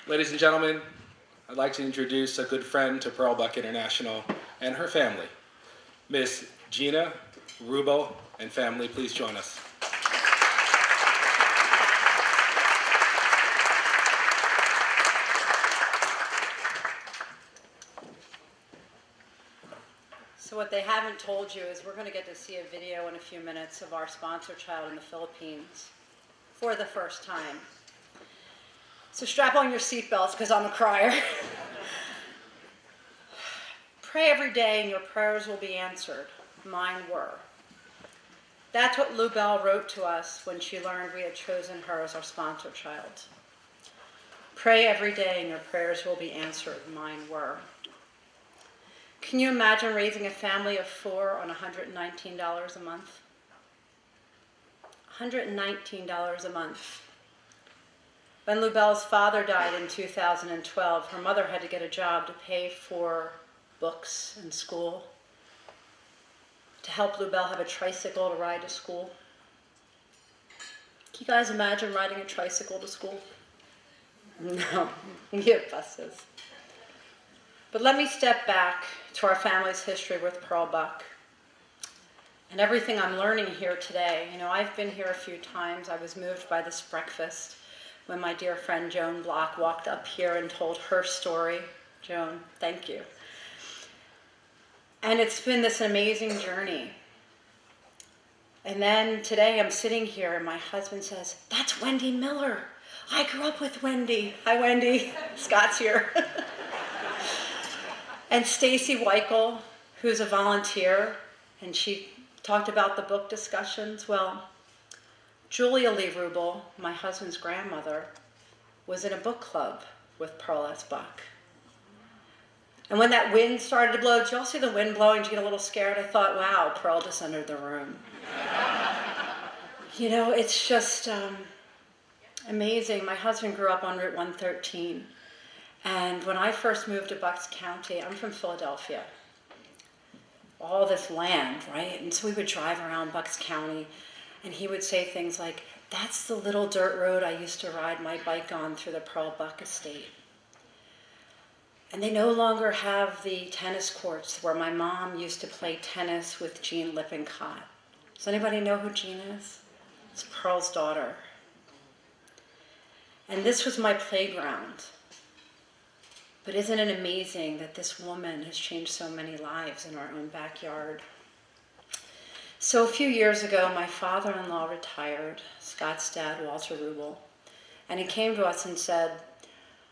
Ladies and gentlemen, I'd like to introduce a good friend to Pearl Buck International and her family, Miss Gina Rubel and family. Please join us. So what they haven't told you is we're going to get to see a video in a few minutes of our sponsor child in the Philippines for the first time. So strap on your seatbelts because I'm a crier. Pray every day and your prayers will be answered. Mine were. That's what Lou Bell wrote to us when she learned we had chosen her as our sponsor child. Pray every day and your prayers will be answered. Mine were. Can you imagine raising a family of 4 on $119 a month? $119 a month. When Lou Bell's father died in 2012, her mother had to get a job to pay for books and school, to help Lou Bell have a tricycle to ride to school. Can you guys imagine riding a tricycle to school? No, you get buses. But let me step back to our family's history with Pearl Buck and everything I'm learning here today. You know, I've been here a few times. I was moved by this breakfast when my dear friend Joan Block walked up here and told her story. Joan, thank you. And it's been this amazing journey. And then today I'm sitting here and my husband says, "That's Wendy Miller. I grew up with Wendy." Hi, Wendy. Scott's here. And Stacy Weichel, who's a volunteer, and she talked about the book discussions. Well, Julia Lee Rubel, my husband's grandmother, was in a book club with Pearl S. Buck. And when that wind started to blow, did you all see the wind blowing? Did you get a little scared? I thought, wow, Pearl just entered the room. You know, it's just amazing. My husband grew up on Route 113. And when I first moved to Bucks County, I'm from Philadelphia. All this land, right? And so we would drive around Bucks County, and he would say things like, "That's the little dirt road I used to ride my bike on through the Pearl Buck estate." And they no longer have the tennis courts where my mom used to play tennis with Jean Lippincott. Does anybody know who Jean is? It's Pearl's daughter. And this was my playground. But isn't it amazing that this woman has changed so many lives in our own backyard? So a few years ago, my father-in-law retired, Scott's dad, Walter Rubel, and he came to us and said,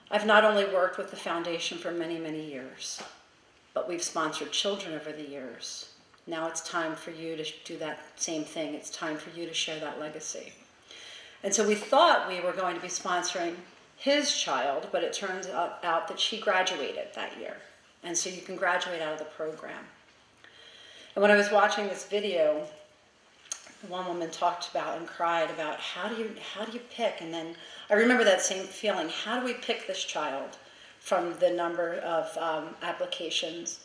"I've not only worked with the foundation for many, many years, but we've sponsored children over the years. Now it's time for you to do that same thing. It's time for you to share that legacy." And so we thought we were going to be sponsoring his child, but it turns out that she graduated that year. And so you can graduate out of the program. And when I was watching this video, one woman talked about and cried about how do you pick? And then I remember that same feeling. How do we pick this child from the number of applications?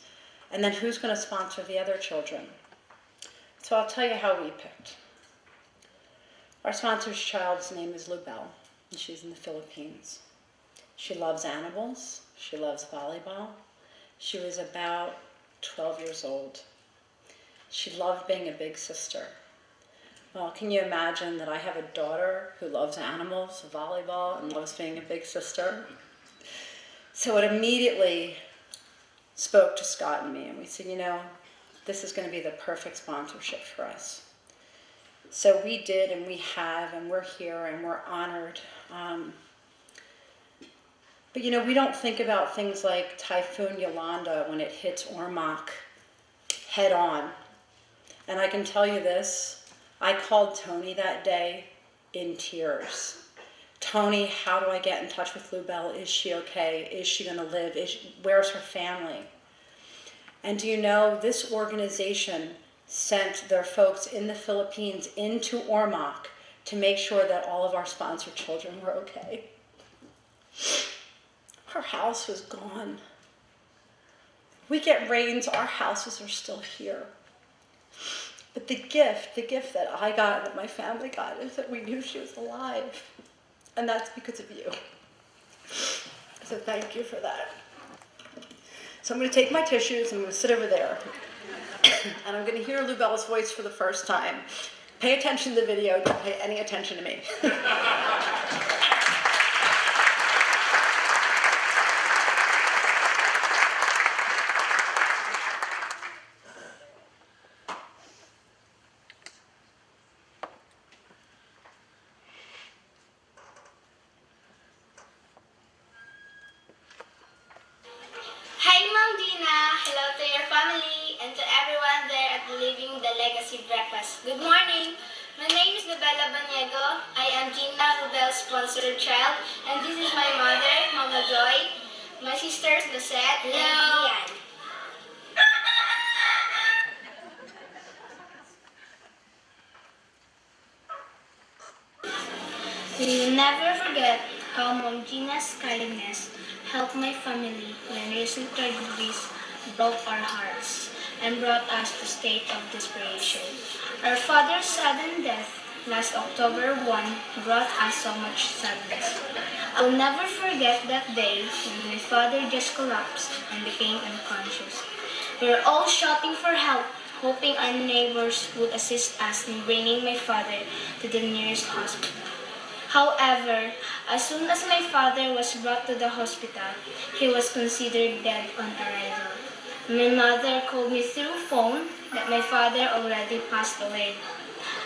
And then who's going to sponsor the other children? So I'll tell you how we picked. Our sponsor's child's name is Lou Bell, and she's in the Philippines. She loves animals. She loves volleyball. She was about 12 years old. She loved being a big sister. Well, can you imagine that I have a daughter who loves animals, volleyball, and loves being a big sister? So it immediately spoke to Scott and me, and we said, you know, this is going to be the perfect sponsorship for us. So we did, and we have, and we're here, and we're honored. But you know, we don't think about things like Typhoon Yolanda when it hits Ormoc head on. And I can tell you this, I called Tony that day in tears. "Tony, how do I get in touch with Lou Bell? Is she okay? Is she going to live? Where's her family?" And do you know, this organization sent their folks in the Philippines into Ormoc to make sure that all of our sponsored children were okay. Our house was gone. We get rains, our houses are still here. But the gift that I got, that my family got, is that we knew she was alive. And that's because of you. So thank you for that. So I'm going to take my tissues and I'm going to sit over there. And I'm going to hear Lubella's voice for the first time. Pay attention to the video, don't pay any attention to me. Hi, Ma'am Dina. Hello to your family and to everyone there at the Living the Legacy Breakfast. Good morning. My name is Nubella Baniego. I am Gina Rubel's sponsored child, and this is my mother, Mama Joy, my sisters, Lucette and Ian. We will never forget how Mom Gina's kindness helped my family when recent tragedies broke our hearts and brought us to a state of desperation. Our father's sudden death last October 1 brought us so much sadness. I'll never forget that day when my father just collapsed and became unconscious. We were all shouting for help, hoping our neighbors would assist us in bringing my father to the nearest hospital. However, as soon as my father was brought to the hospital, he was considered dead on arrival. My mother called me through phone that my father already passed away.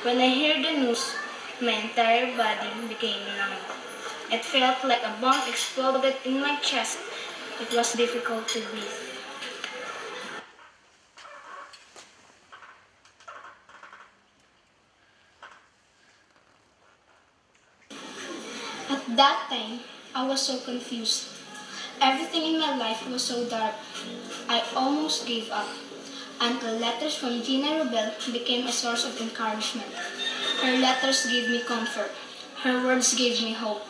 When I heard the news, my entire body became numb. It felt like a bomb exploded in my chest. It was difficult to breathe. At that time, I was so confused. Everything in my life was so dark. I almost gave up until letters from Gina Rubel became a source of encouragement. Her letters gave me comfort. Her words gave me hope.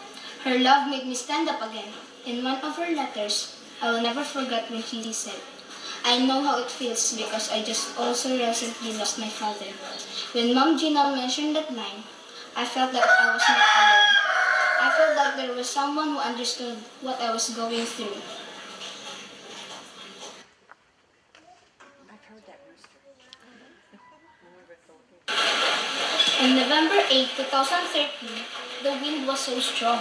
Her love made me stand up again. In one of her letters, I will never forget when she said, "I know how it feels because I just also recently lost my father." When Mom Gina mentioned that line, I felt that I was not alone. I felt that there was someone who understood what I was going through. On November 8, 2013, the wind was so strong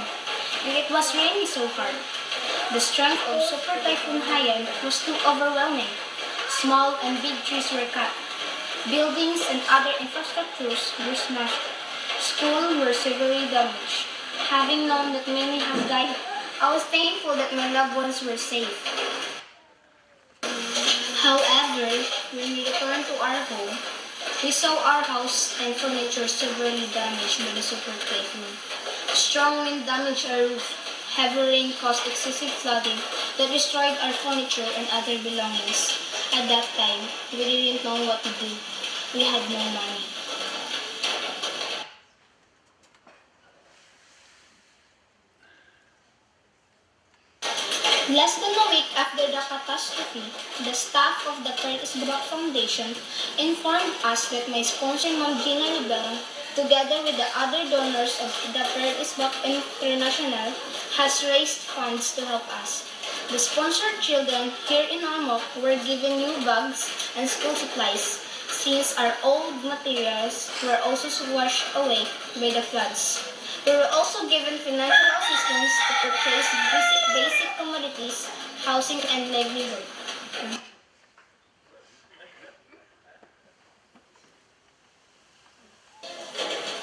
and it was raining so hard. The strength of Super Typhoon Haiyan was too overwhelming. Small and big trees were cut. Buildings and other infrastructures were smashed. Schools were severely damaged. Having known that many have died, I was thankful that my loved ones were safe. However, when we returned to our home, we saw our house and furniture severely damaged by the super typhoon. Strong wind damaged our roof. Heavy rain caused excessive flooding that destroyed our furniture and other belongings. At that time, we didn't know what to do. We had no money. Less than a week after the catastrophe, the staff of the Curtis Brock Foundation informed us that my sponsor, Ma'am Gina Ribera, together with the other donors of the Curtis Brock International, has raised funds to help us. The sponsored children here in Ormoc were given new bags and school supplies, since our old materials were also washed away by the floods. We were also given financial assistance to purchase basic commodities, housing, and livelihood.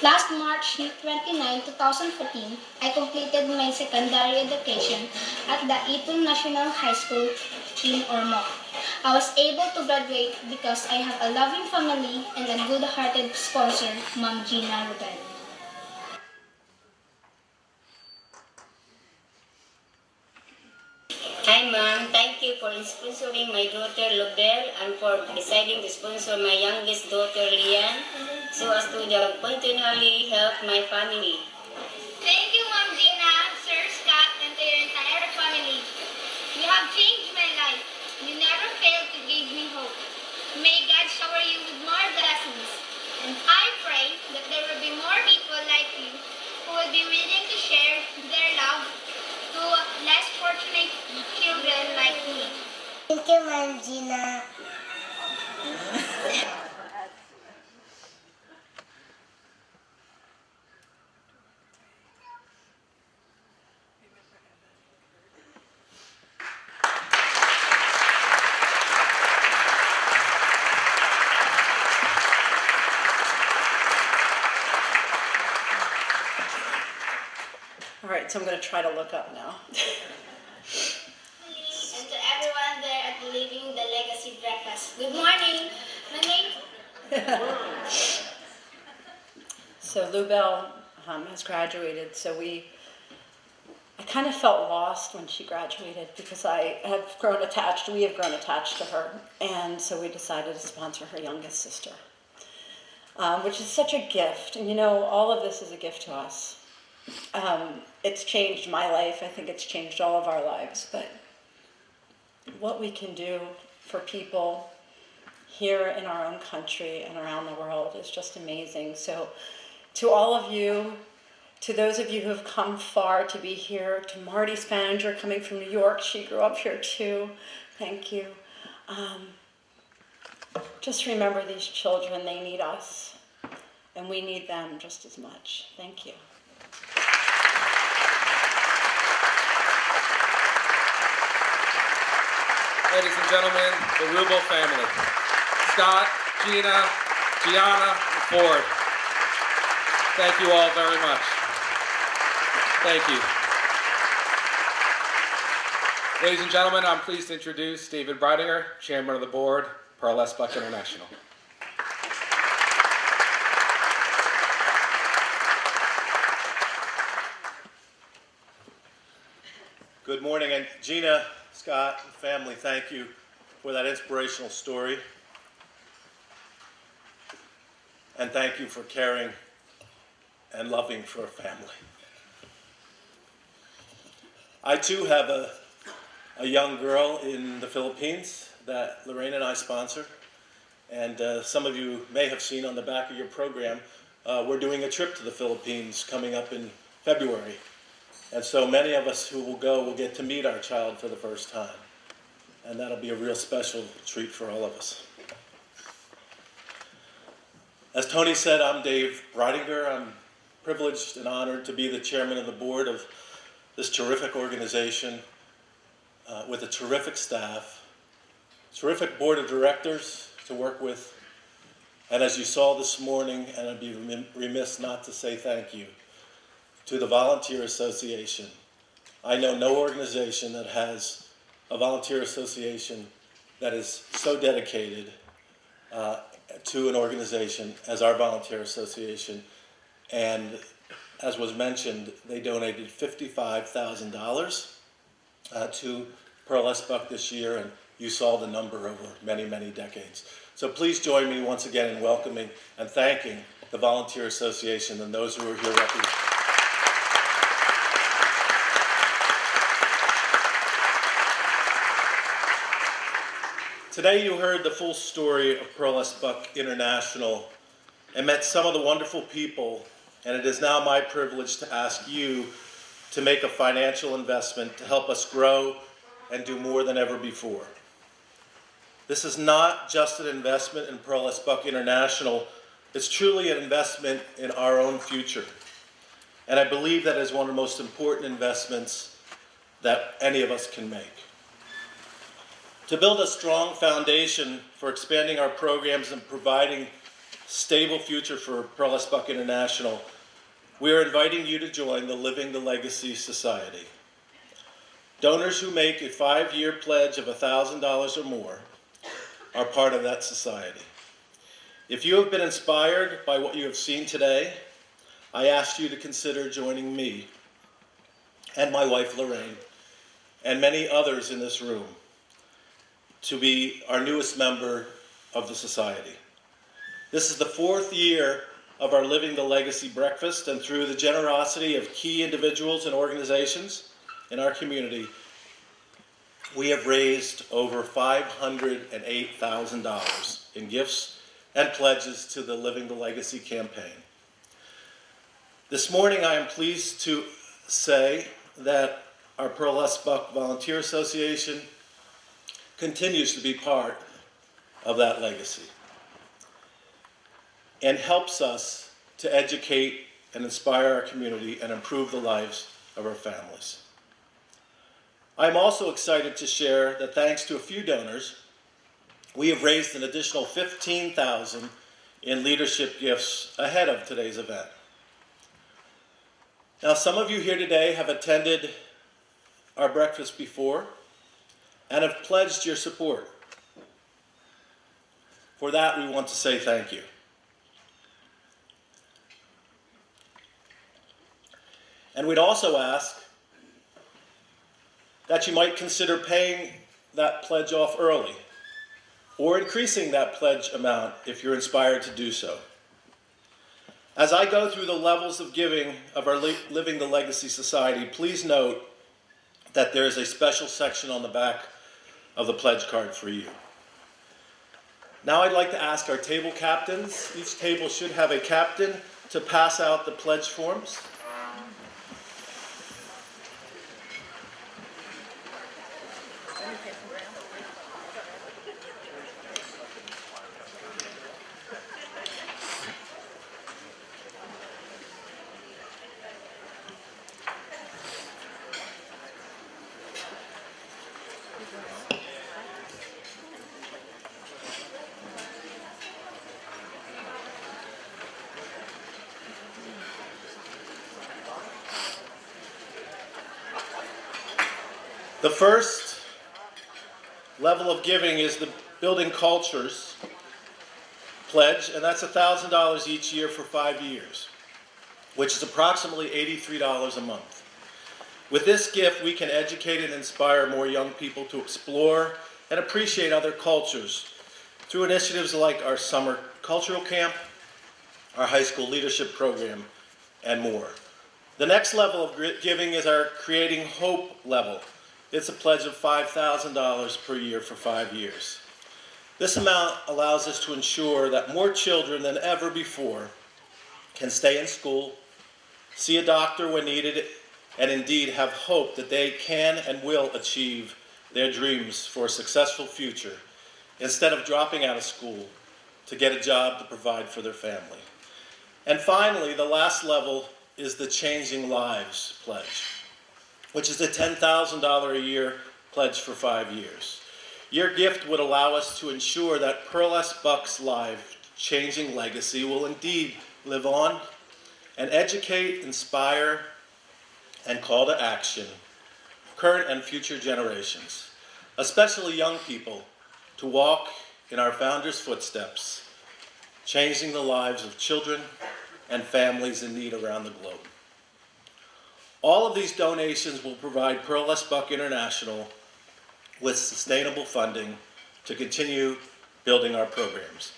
Last March 29, 2014, I completed my secondary education at the Eton National High School in Ormoc. I was able to graduate because I have a loving family and a good-hearted sponsor, Ma'am Gina Rubel. Hi ma'am, thank you for sponsoring my daughter Lobel and for deciding to sponsor my youngest daughter Lian so as to continually help my family. Thank you, Ma'am Gina, Sir Scott, and to your entire family. You have changed my life. You never failed to give me hope. May God shower you with more blessings. And I pray that there will be more people like you who will be willing to share their love to less fortunate Thank you, Ma'am Gina. All right, so I'm going to try to look up now. And to everyone there at the Living the Legacy Breakfast, good morning. My name So Lou Bell has graduated, so I kind of felt lost when she graduated because we have grown attached to her, and so we decided to sponsor her youngest sister, which is such a gift. And you know, all of this is a gift to us. It's changed my life. I think it's changed all of our lives. But what we can do for people here in our own country and around the world is just amazing. So to all of you, to those of you who have come far to be here, to Marty Spaninger coming from New York, she grew up here too. Thank you. Just remember these children, they need us, and we need them just as much. Thank you. Ladies and gentlemen, the Rubel family. Scott, Gina, Gianna, and Ford. Thank you all very much. Thank you. Ladies and gentlemen, I'm pleased to introduce David Breidinger, Chairman of the Board, Pearl S. Buck International. Good morning, and Gina, Scott, and family, thank you for that inspirational story. And thank you for caring and loving for a family. I too have a young girl in the Philippines that Lorraine and I sponsor. And some of you may have seen on the back of your program, we're doing a trip to the Philippines coming up in February. And so many of us who will go will get to meet our child for the first time. And that'll be a real special treat for all of us. As Tony said, I'm Dave Breidinger. I'm privileged and honored to be the chairman of the board of this terrific organization with a terrific staff, terrific board of directors to work with. And as you saw this morning, and I'd be remiss not to say thank you, to the Volunteer Association. I know no organization that has a volunteer association that is so dedicated to an organization as our Volunteer Association. And as was mentioned, they donated $55,000 to Pearl S. Buck this year, and you saw the number over many, many decades. So please join me once again in welcoming and thanking the Volunteer Association and those who are here representing. Today you heard the full story of Pearl S. Buck International and met some of the wonderful people, and it is now my privilege to ask you to make a financial investment to help us grow and do more than ever before. This is not just an investment in Pearl S. Buck International, it's truly an investment in our own future. And I believe that is one of the most important investments that any of us can make. To build a strong foundation for expanding our programs and providing stable future for Pearl S. Buck International, we are inviting you to join the Living the Legacy Society. Donors who make a 5-year pledge of $1,000 or more are part of that society. If you have been inspired by what you have seen today, I ask you to consider joining me and my wife Lorraine and many others in this room to be our newest member of the society. This is the 4th year of our Living the Legacy Breakfast, and through the generosity of key individuals and organizations in our community, we have raised over $508,000 in gifts and pledges to the Living the Legacy campaign. This morning I am pleased to say that our Pearl S. Buck Volunteer Association continues to be part of that legacy and helps us to educate and inspire our community and improve the lives of our families. I'm also excited to share that thanks to a few donors, we have raised an additional $15,000 in leadership gifts ahead of today's event. Now, some of you here today have attended our breakfast before and have pledged your support. For that, we want to say thank you. And we'd also ask that you might consider paying that pledge off early or increasing that pledge amount if you're inspired to do so. As I go through the levels of giving of our Living the Legacy Society, please note that there is a special section on the back of the pledge card for you. Now I'd like to ask our table captains. Each table should have a captain to pass out the pledge forms. The first level of giving is the Building Cultures pledge, and that's $1,000 each year for 5 years, which is approximately $83 a month. With this gift, we can educate and inspire more young people to explore and appreciate other cultures through initiatives like our summer cultural camp, our high school leadership program, and more. The next level of giving is our Creating Hope level. It's a pledge of $5,000 per year for 5 years. This amount allows us to ensure that more children than ever before can stay in school, see a doctor when needed, and indeed have hope that they can and will achieve their dreams for a successful future instead of dropping out of school to get a job to provide for their family. And finally, the last level is the Changing Lives pledge, which is a $10,000 a year pledge for 5 years. Your gift would allow us to ensure that Pearl S. Buck's life-changing legacy will indeed live on and educate, inspire, and call to action current and future generations, especially young people, to walk in our founders' footsteps, changing the lives of children and families in need around the globe. All of these donations will provide Pearl S. Buck International with sustainable funding to continue building our programs.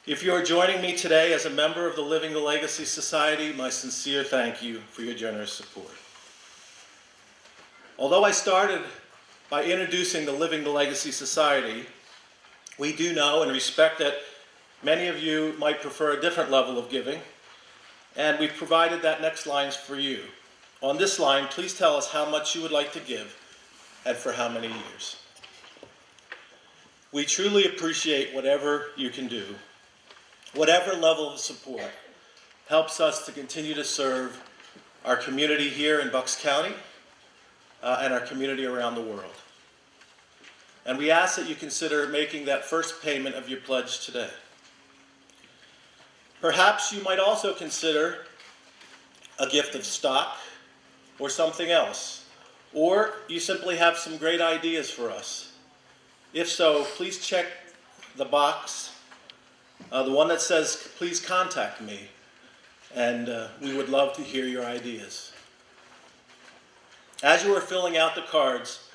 If you are joining me today as a member of the Living the Legacy Society, my sincere thank you for your generous support. Although I started by introducing the Living the Legacy Society, we do know and respect that many of you might prefer a different level of giving, and we've provided that next lines for you. On this line, please tell us how much you would like to give and for how many years. We truly appreciate whatever you can do. Whatever level of support helps us to continue to serve our community here in Bucks County and our community around the world. And we ask that you consider making that first payment of your pledge today. Perhaps you might also consider a gift of stock or something else, or you simply have some great ideas for us. If so, please check the box, the one that says, please contact me, and we would love to hear your ideas. As you are filling out the cards,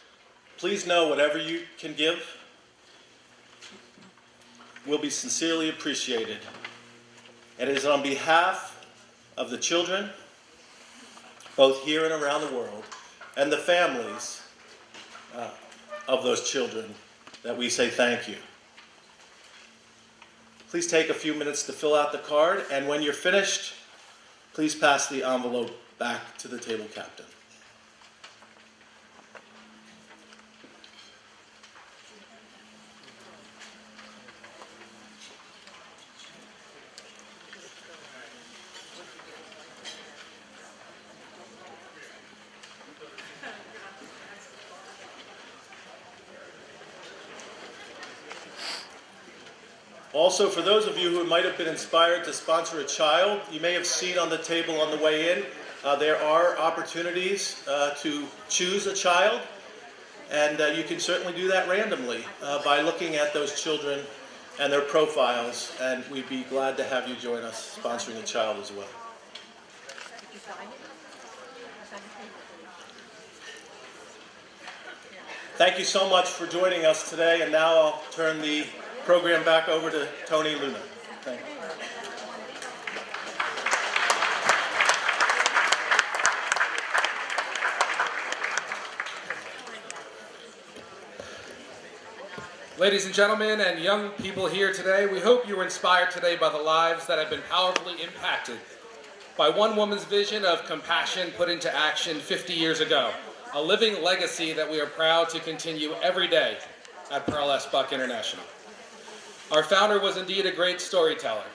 please know whatever you can give will be sincerely appreciated. And it is on behalf of the children, both here and around the world, and the families of those children, that we say thank you. Please take a few minutes to fill out the card, and when you're finished, please pass the envelope back to the table captain. Also, for those of you who might have been inspired to sponsor a child, you may have seen on the table on the way in, there are opportunities to choose a child, and you can certainly do that randomly by looking at those children and their profiles, and we'd be glad to have you join us sponsoring a child as well. Thank you so much for joining us today, and now I'll turn the program back over to Tony Luna. Thank you. Ladies and gentlemen and young people here today, we hope you were inspired today by the lives that have been powerfully impacted by one woman's vision of compassion put into action 50 years ago, a living legacy that we are proud to continue every day at Pearl S. Buck International. Our founder was indeed a great storyteller,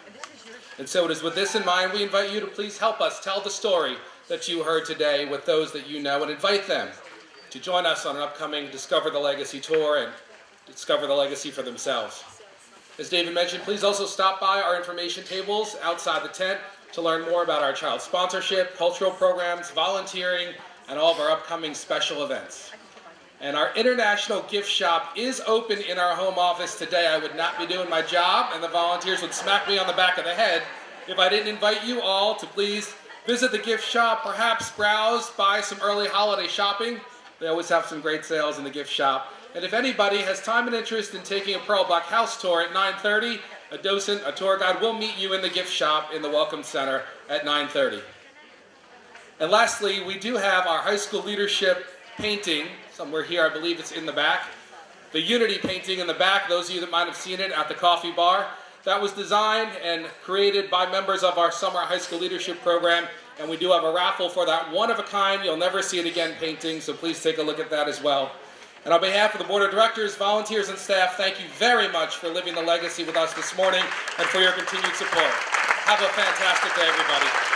and so it is with this in mind we invite you to please help us tell the story that you heard today with those that you know, and invite them to join us on an upcoming Discover the Legacy tour and discover the legacy for themselves. As David mentioned, please also stop by our information tables outside the tent to learn more about our child sponsorship, cultural programs, volunteering, and all of our upcoming special events. And our international gift shop is open in our home office today. I would not be doing my job, and the volunteers would smack me on the back of the head if I didn't invite you all to please visit the gift shop, perhaps browse, buy some early holiday shopping. They always have some great sales in the gift shop. And if anybody has time and interest in taking a Pearl Buck house tour at 9:30, a docent, a tour guide will meet you in the gift shop in the Welcome Center at 9:30. And lastly, we do have our high school leadership painting, somewhere here, I believe it's in the back. The Unity painting in the back, those of you that might have seen it at the coffee bar, that was designed and created by members of our summer high school leadership program, and we do have a raffle for that one-of-a-kind, you'll never see it again painting, so please take a look at that as well. And on behalf of the Board of Directors, volunteers, and staff, thank you very much for living the legacy with us this morning and for your continued support. Have a fantastic day, everybody.